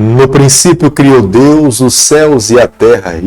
No princípio criou Deus os céus e a terra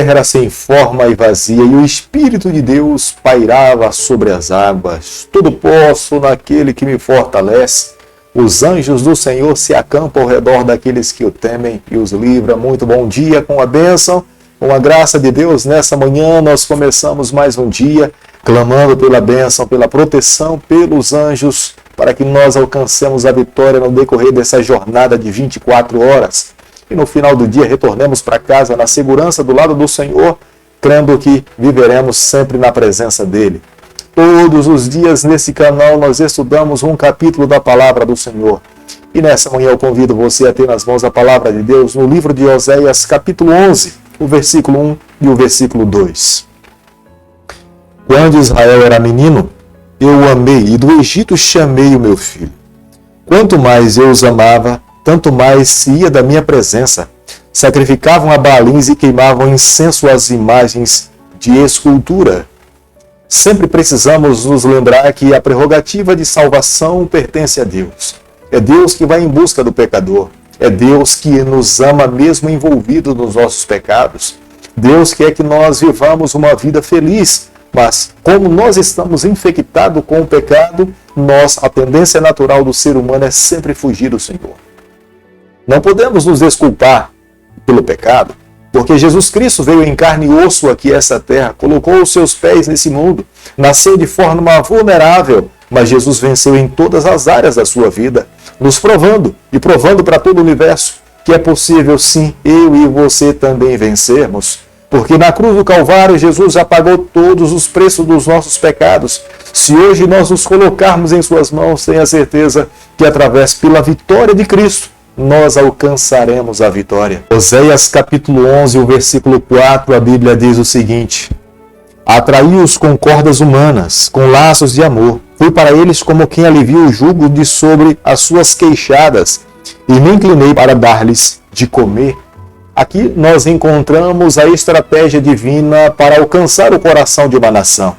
era sem forma e vazia, e o Espírito de Deus pairava sobre as águas. Tudo posso naquele que me fortalece. Os anjos do Senhor se acampam ao redor daqueles que o temem e os livra. Muito bom dia, com a bênção, com a graça de Deus. Nessa manhã nós começamos mais um dia, clamando pela bênção, pela proteção, pelos anjos, para que nós alcancemos a vitória no decorrer dessa jornada de 24 horas. E no final do dia retornemos para casa na segurança do lado do Senhor, crendo que viveremos sempre na presença dEle. Todos os dias nesse canal nós estudamos um capítulo da Palavra do Senhor. E nessa manhã eu convido você a ter nas mãos a Palavra de Deus no livro de Oséias, capítulo 11, o versículo 1 e o versículo 2. Quando Israel era menino, eu o amei, e do Egito chamei o meu filho. Quanto mais eu os amava, tanto mais se ia da minha presença. Sacrificavam a Baalins e queimavam incenso às imagens de escultura. Sempre precisamos nos lembrar que a prerrogativa de salvação pertence a Deus. É Deus que vai em busca do pecador. É Deus que nos ama mesmo envolvido nos nossos pecados. Deus quer que nós vivamos uma vida feliz. Mas, como nós estamos infectados com o pecado, a tendência natural do ser humano é sempre fugir do Senhor. Não podemos nos desculpar pelo pecado, porque Jesus Cristo veio em carne e osso aqui a essa terra, colocou os seus pés nesse mundo, nasceu de forma vulnerável, mas Jesus venceu em todas as áreas da sua vida, nos provando e provando para todo o universo que é possível sim, eu e você também vencermos. Porque na cruz do Calvário, Jesus já pagou todos os preços dos nossos pecados. Se hoje nós nos colocarmos em suas mãos, tenha certeza que através pela vitória de Cristo, nós alcançaremos a vitória. Oséias capítulo 11, o versículo 4, a Bíblia diz o seguinte: atraí-os com cordas humanas, com laços de amor. Fui para eles como quem alivia o jugo de sobre as suas queixadas, e me inclinei para dar-lhes de comer. Aqui nós encontramos a estratégia divina para alcançar o coração de uma nação.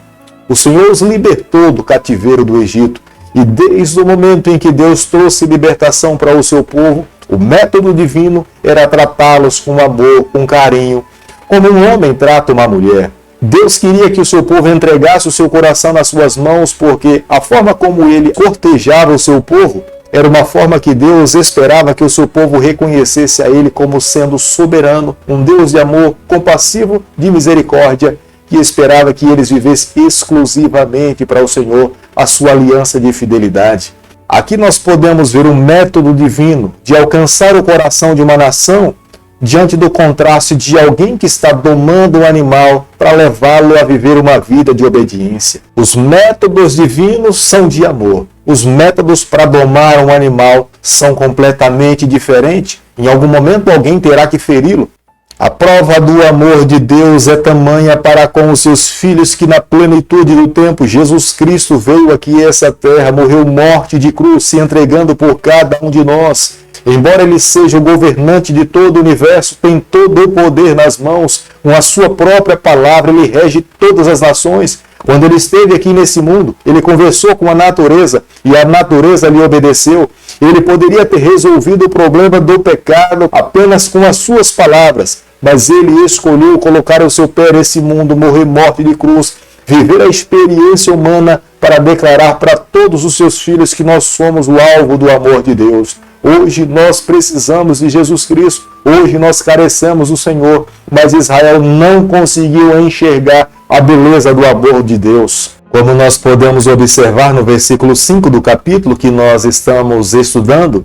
O Senhor os libertou do cativeiro do Egito, e desde o momento em que Deus trouxe libertação para o seu povo, o método divino era tratá-los com amor, com carinho, como um homem trata uma mulher. Deus queria que o seu povo entregasse o seu coração nas suas mãos, porque a forma como ele cortejava o seu povo era uma forma que Deus esperava que o seu povo reconhecesse a Ele como sendo soberano, um Deus de amor, compassivo, de misericórdia, que esperava que eles vivessem exclusivamente para o Senhor a sua aliança de fidelidade. Aqui nós podemos ver um método divino de alcançar o coração de uma nação diante do contraste de alguém que está domando um animal para levá-lo a viver uma vida de obediência. Os métodos divinos são de amor. Os métodos para domar um animal são completamente diferentes. Em algum momento alguém terá que feri-lo. A prova do amor de Deus é tamanha para com os seus filhos que na plenitude do tempo Jesus Cristo veio aqui a essa terra, morreu morte de cruz, se entregando por cada um de nós. Embora ele seja o governante de todo o universo, tem todo o poder nas mãos, com a sua própria palavra, ele rege todas as nações. Quando ele esteve aqui nesse mundo, ele conversou com a natureza e a natureza lhe obedeceu. Ele poderia ter resolvido o problema do pecado apenas com as suas palavras, mas ele escolheu colocar o seu pé nesse mundo, morrer morte de cruz, viver a experiência humana para declarar para todos os seus filhos que nós somos o alvo do amor de Deus. Hoje nós precisamos de Jesus Cristo, hoje nós carecemos do Senhor, mas Israel não conseguiu enxergar a beleza do amor de Deus. Como nós podemos observar no versículo 5 do capítulo que nós estamos estudando,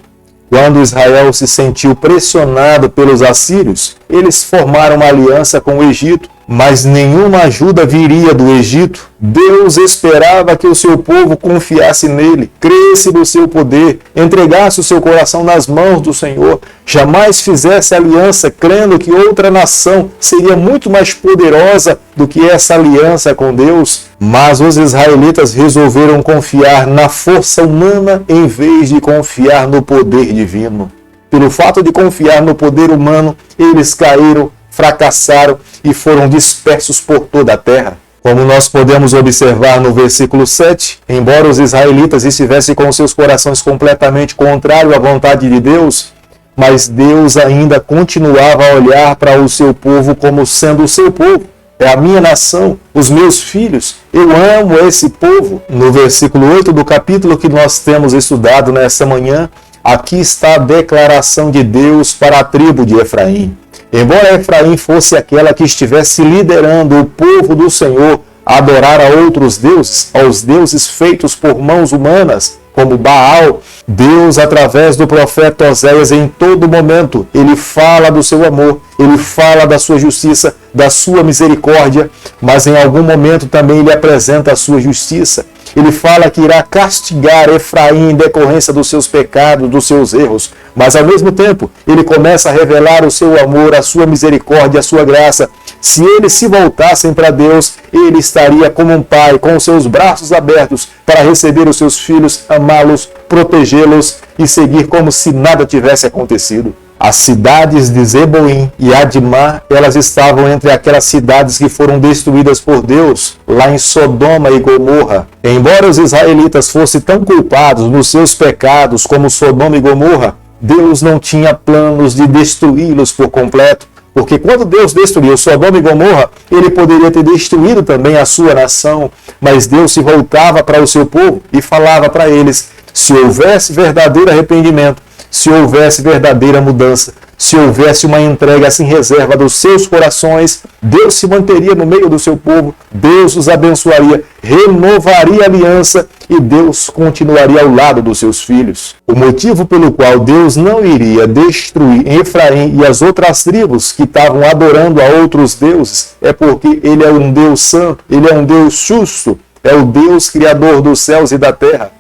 quando Israel se sentiu pressionado pelos assírios, eles formaram uma aliança com o Egito, mas nenhuma ajuda viria do Egito. Deus esperava que o seu povo confiasse nele, cresce no seu poder, entregasse o seu coração nas mãos do Senhor, jamais fizesse aliança crendo que outra nação seria muito mais poderosa do que essa aliança com Deus. Mas os israelitas resolveram confiar na força humana em vez de confiar no poder divino. Pelo fato de confiar no poder humano, eles caíram, fracassaram e foram dispersos por toda a terra. Como nós podemos observar no versículo 7, embora os israelitas estivessem com seus corações completamente contrários à vontade de Deus, mas Deus ainda continuava a olhar para o seu povo como sendo o seu povo. É a minha nação, os meus filhos. Eu amo esse povo. No versículo 8 do capítulo que nós temos estudado nessa manhã, aqui está a declaração de Deus para a tribo de Efraim. Embora Efraim fosse aquela que estivesse liderando o povo do Senhor a adorar a outros deuses, aos deuses feitos por mãos humanas, como Baal, Deus, através do profeta Oséias, em todo momento, ele fala do seu amor, ele fala da sua justiça, da sua misericórdia, mas em algum momento também ele apresenta a sua justiça. Ele fala que irá castigar Efraim em decorrência dos seus pecados, dos seus erros, mas ao mesmo tempo ele começa a revelar o seu amor, a sua misericórdia, a sua graça. Se eles se voltassem para Deus, ele estaria como um pai, com os seus braços abertos para receber os seus filhos, amá-los, protegê-los e seguir como se nada tivesse acontecido. As cidades de Zeboim e Admá, elas estavam entre aquelas cidades que foram destruídas por Deus, lá em Sodoma e Gomorra. Embora os israelitas fossem tão culpados nos seus pecados como Sodoma e Gomorra, Deus não tinha planos de destruí-los por completo. Porque quando Deus destruiu Sodoma e Gomorra, ele poderia ter destruído também a sua nação, mas Deus se voltava para o seu povo e falava para eles: se houvesse verdadeiro arrependimento, se houvesse verdadeira mudança, se houvesse uma entrega sem reserva dos seus corações, Deus se manteria no meio do seu povo, Deus os abençoaria, renovaria a aliança e Deus continuaria ao lado dos seus filhos. O motivo pelo qual Deus não iria destruir Efraim e as outras tribos que estavam adorando a outros deuses é porque ele é um Deus santo, ele é um Deus justo, é o Deus criador dos céus e da terra.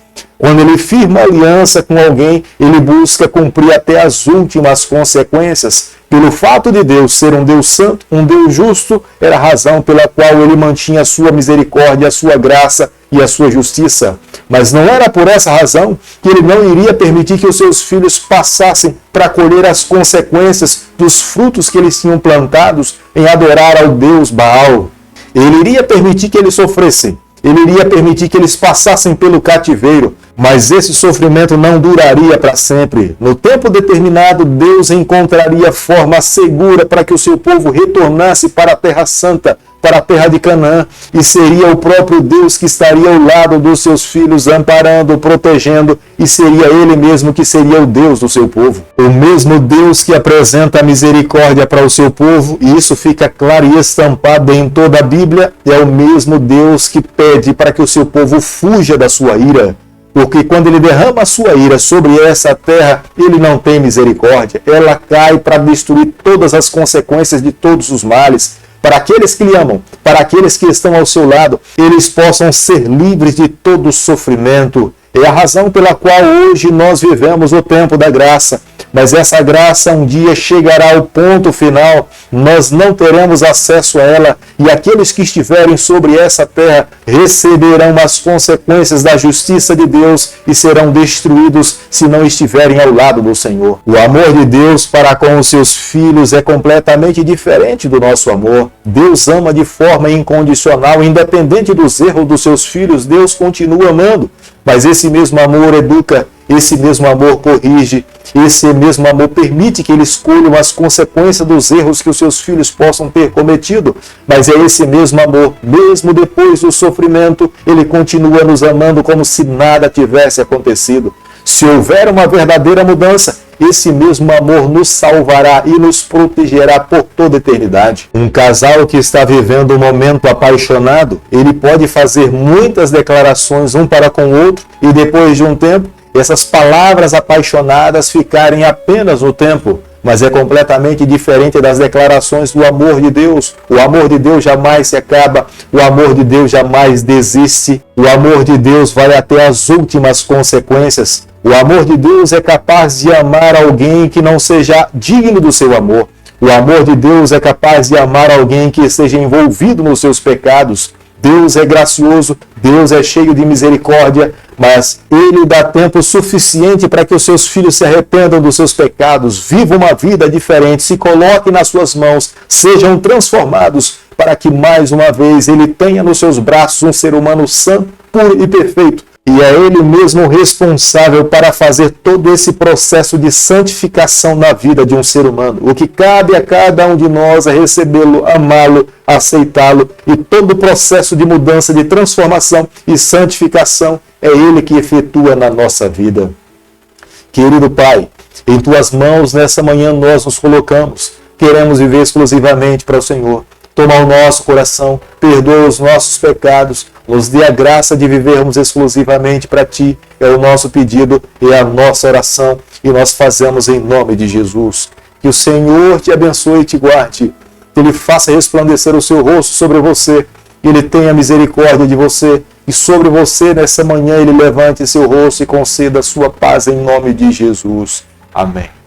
Quando ele firma aliança com alguém, ele busca cumprir até as últimas consequências. Pelo fato de Deus ser um Deus santo, um Deus justo, era a razão pela qual ele mantinha a sua misericórdia, a sua graça e a sua justiça. Mas não era por essa razão que ele não iria permitir que os seus filhos passassem para colher as consequências dos frutos que eles tinham plantados em adorar ao Deus Baal. Ele iria permitir que eles sofressem. Ele iria permitir que eles passassem pelo cativeiro, mas esse sofrimento não duraria para sempre. No tempo determinado, Deus encontraria forma segura para que o seu povo retornasse para a Terra Santa, para a terra de Canaã, e seria o próprio Deus que estaria ao lado dos seus filhos, amparando, protegendo, e seria Ele mesmo que seria o Deus do seu povo. O mesmo Deus que apresenta a misericórdia para o seu povo, e isso fica claro e estampado em toda a Bíblia, é o mesmo Deus que pede para que o seu povo fuja da sua ira. Porque quando ele derrama a sua ira sobre essa terra, ele não tem misericórdia. Ela cai para destruir todas as consequências de todos os males. Para aqueles que lhe amam, para aqueles que estão ao seu lado, eles possam ser livres de todo sofrimento. É a razão pela qual hoje nós vivemos o tempo da graça. Mas essa graça um dia chegará ao ponto final, nós não teremos acesso a ela, e aqueles que estiverem sobre essa terra receberão as consequências da justiça de Deus e serão destruídos se não estiverem ao lado do Senhor. O amor de Deus para com os seus filhos é completamente diferente do nosso amor. Deus ama de forma incondicional, independente dos erros dos seus filhos, Deus continua amando. Mas esse mesmo amor educa, esse mesmo amor corrige, esse mesmo amor permite que eles escolham as consequências dos erros que os seus filhos possam ter cometido. Mas é esse mesmo amor, mesmo depois do sofrimento, ele continua nos amando como se nada tivesse acontecido. Se houver uma verdadeira mudança, esse mesmo amor nos salvará e nos protegerá por toda a eternidade. Um casal que está vivendo um momento apaixonado, ele pode fazer muitas declarações um para com o outro e depois de um tempo, essas palavras apaixonadas ficarem apenas no tempo. Mas é completamente diferente das declarações do amor de Deus. O amor de Deus jamais se acaba, o amor de Deus jamais desiste, o amor de Deus vai até as últimas consequências. O amor de Deus é capaz de amar alguém que não seja digno do seu amor. O amor de Deus é capaz de amar alguém que esteja envolvido nos seus pecados. Deus é gracioso, Deus é cheio de misericórdia, mas Ele dá tempo suficiente para que os seus filhos se arrependam dos seus pecados, vivam uma vida diferente, se coloquem nas suas mãos, sejam transformados, para que mais uma vez Ele tenha nos seus braços um ser humano santo, puro e perfeito, E é Ele mesmo responsável para fazer todo esse processo de santificação na vida de um ser humano. O que cabe a cada um de nós é recebê-lo, amá-lo, aceitá-lo, e todo o processo de mudança, de transformação e santificação é Ele que efetua na nossa vida. Querido Pai, em Tuas mãos nessa manhã nós nos colocamos. Queremos viver exclusivamente para o Senhor. Toma o nosso coração, perdoa os nossos pecados, nos dê a graça de vivermos exclusivamente para Ti. É o nosso pedido, é a nossa oração, e nós fazemos em nome de Jesus. Que o Senhor te abençoe e te guarde, que Ele faça resplandecer o seu rosto sobre você, que Ele tenha misericórdia de você, e sobre você nessa manhã Ele levante seu rosto e conceda a sua paz em nome de Jesus. Amém.